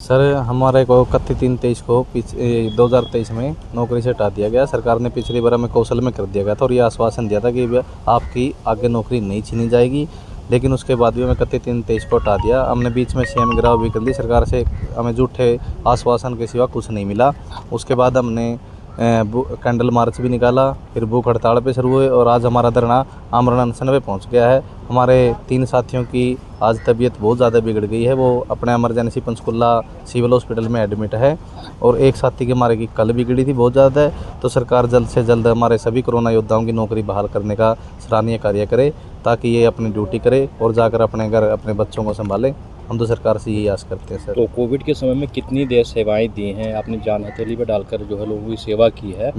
Sir हमारे को 31/23 को 2023 में नौकरी से हटा दिया गया। सरकार ने पिछली बार हमें कौशल में कर दिया गया था और ये आश्वासन दिया था कि आपकी आगे नौकरी नहीं छीनी जाएगी, लेकिन उसके बाद भी हमें 31/23 को हटा दिया। हमने बीच में सीएम गिराव भी कर ली। सरकार से हमें झूठे आश्वासन के सिवा कुछ नहीं मिला। उसके बाद हमने कैंडल मार्च भी निकाला, फिर भूख हड़ताल पे शुरू हुए और आज हमारा धरना आमरण अनशन पे पहुँच गया है। हमारे 3 साथियों की आज तबीयत बहुत ज़्यादा बिगड़ गई है, वो अपने इमरजेंसी पंचकुला सिविल हॉस्पिटल में एडमिट है और एक साथी के हमारे की कल बिगड़ी थी बहुत ज़्यादा है। तो सरकार जल्द से जल्द हमारे सभी कोरोना योद्धाओं की नौकरी बहाल करने का सराहनीय कार्य करे ताकि ये अपनी ड्यूटी करे और जाकर अपने घर अपने बच्चों को संभालें। हम तो सरकार से यही आस करते हैं सर। तो कोविड के समय में कितनी देर सेवाएं दी हैं, आपने जान हथेली पर डालकर जो है लोगों की सेवा की है,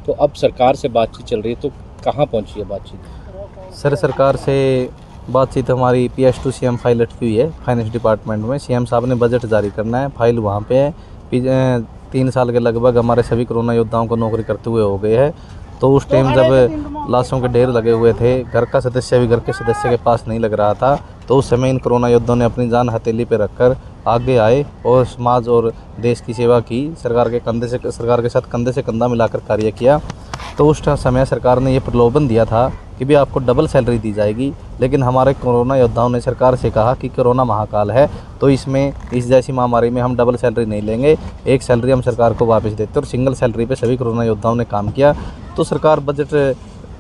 तो अब सरकार से बातचीत चल रही है, तो कहाँ पहुँची है बातचीत? सर सरकार से बातचीत हमारी PS to CM फाइल अटकी हुई है फाइनेंस डिपार्टमेंट में। CM साहब ने बजट जारी करना है, फाइल वहाँ पे है। 3 साल के लगभग हमारे सभी कोरोना योद्धाओं को नौकरी करते हुए हो गए हैं। तो उस टाइम जब लाशों के ढेर लगे हुए थे, घर का सदस्य भी घर के सदस्य के पास नहीं लग रहा था, तो उस समय इन कोरोना योद्धाओं ने अपनी जान हथेली पे रखकर आगे आए और समाज और देश की सेवा की। सरकार के साथ कंधे से कंधा मिलाकर कार्य किया। तो उस समय सरकार ने ये प्रलोभन दिया था कि भी आपको डबल सैलरी दी जाएगी, लेकिन हमारे कोरोना योद्धाओं ने सरकार से कहा कि कोरोना महाकाल है, तो इसमें इस जैसी महामारी में हम डबल सैलरी नहीं लेंगे, एक सैलरी हम सरकार को वापस देते और सिंगल सैलरी पे सभी कोरोना योद्धाओं ने काम किया। तो सरकार बजट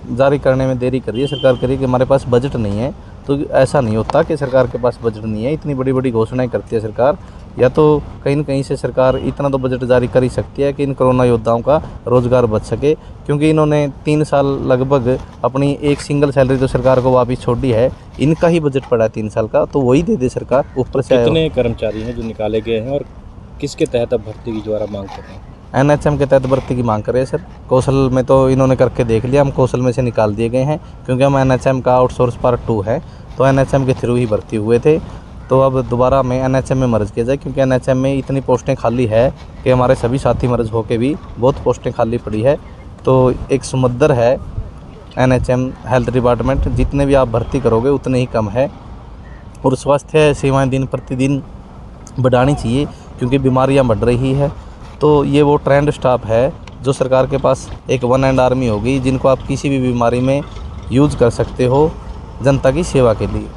जारी करने में देरी कर रही है। सरकार कह रही है कि हमारे पास बजट नहीं है, तो ऐसा नहीं होता कि सरकार के पास बजट नहीं है। इतनी बड़ी बड़ी घोषणाएं करती है सरकार, या तो कहीं न कहीं से सरकार इतना तो बजट जारी कर ही सकती है कि इन कोरोना योद्धाओं का रोज़गार बच सके, क्योंकि इन्होंने 3 साल लगभग अपनी एक सिंगल सैलरी तो सरकार को वापस छोड़ दी है। इनका ही बजट पड़ा है 3 साल का, तो वही दे दे सरकार ऊपर से। कितने कर्मचारी हैं जो निकाले गए हैं और किसके तहत अब भर्ती की द्वारा मांग कर रहे हैं? NHM के तहत भर्ती की मांग कर रहे हैं सर। कौशल में तो इन्होंने करके देख लिया, हम कौशल में से निकाल दिए गए हैं क्योंकि हम NHM का आउटसोर्स पार्ट 2 है, तो NHM के थ्रू ही भर्ती हुए थे। तो अब दोबारा हमें NHM में मर्ज किया जाए, क्योंकि NHM में इतनी पोस्टें खाली है कि हमारे सभी साथी मर्ज होके भी बहुत पोस्टें खाली पड़ी है। तो एक सुमद्दर है NHM हेल्थ डिपार्टमेंट, जितने भी आप भर्ती करोगे उतने ही कम है। और स्वास्थ्य सेवाएं दिन प्रतिदिन बढ़ानी चाहिए क्योंकि बीमारियां बढ़ रही है। तो ये वो ट्रेंड स्टाफ है जो सरकार के पास एक वन एंड आर्मी होगी, जिनको आप किसी भी बीमारी में यूज़ कर सकते हो जनता की सेवा के लिए।